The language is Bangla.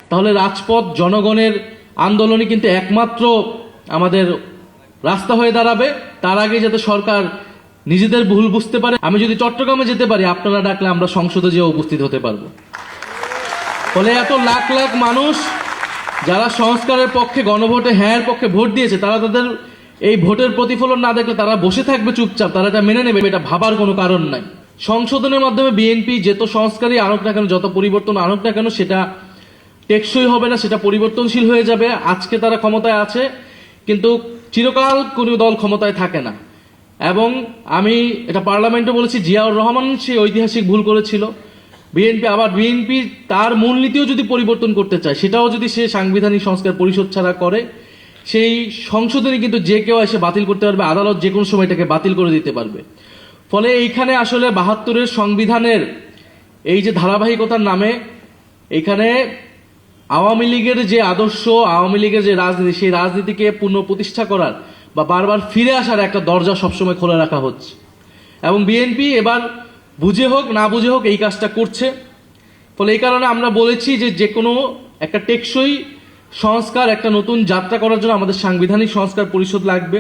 তাহলে রাজপথ জনগণের আন্দোলনই কিন্তু একমাত্র আমাদের রাস্তা হয়ে দাঁড়াবে। তার আগে যাতে সরকার নিজেদের ভুল বুঝতে পারে। আমি যদি চট্টগ্রামে যেতে পারি, আপনারা ডাকলে আমরা সংসদে যেয়ে উপস্থিত হতে পারবো। ফলে এত লাখ লাখ মানুষ যারা সংস্কারের পক্ষে, গণভোটে হ্যাঁর পক্ষে ভোট দিয়েছে, তারা তাদের এই ভোটের প্রতিফলন না দেখলে তারা বসে থাকবে চুপচাপ, তারা এটা মেনে নেবে, এটা ভাবার কোনো কারণ নাই। সংশোধনের মাধ্যমে বিএনপি যত সংস্কারই আনুক না কেন, যত পরিবর্তন আনুক না কেন, সেটা টেকসই হবে না, সেটা পরিবর্তনশীল হয়ে যাবে। আজকে তারা ক্ষমতায় আছে, কিন্তু চিরকাল কোনো দল ক্ষমতায় থাকে না। এবং আমি এটা পার্লামেন্টে বলেছি, জিয়াউর রহমান সেই ঐতিহাসিক ভুল করেছিল। বিএনপি তার মূলনীতিও যদি পরিবর্তন করতে চায়, সেটাও যদি সে সাংবিধানিক সংস্কার পরিষদ ছাড়া করে, সেই সংশোধনী কিন্তু যে কেউ এসে বাতিল করতে পারবে, আদালত যে কোনো সময় এটাকে বাতিল করে দিতে পারবে। ফলে এইখানে আসলে ৭২-এর সংবিধানের এই যে ধারাবাহিকতার নামে এইখানে আওয়ামী লীগের যে আদর্শ, আওয়ামী লীগের যে রাজনীতি, সেই রাজনীতিকে পুনঃপ্রতিষ্ঠা করার বা বারবার ফিরে আসার একটা দরজা সবসময় খোলা রাখা হচ্ছে। এবং বিএনপি এবার বুঝে হোক না বুঝে হোক এই কাজটা করছে। ফলে এই কারণে আমরা বলেছি যে কোনো একটা টেকসই সংস্কার, একটা নতুন যাত্রা করার জন্য আমাদের সাংবিধানিক সংস্কার পরিষদ লাগবে।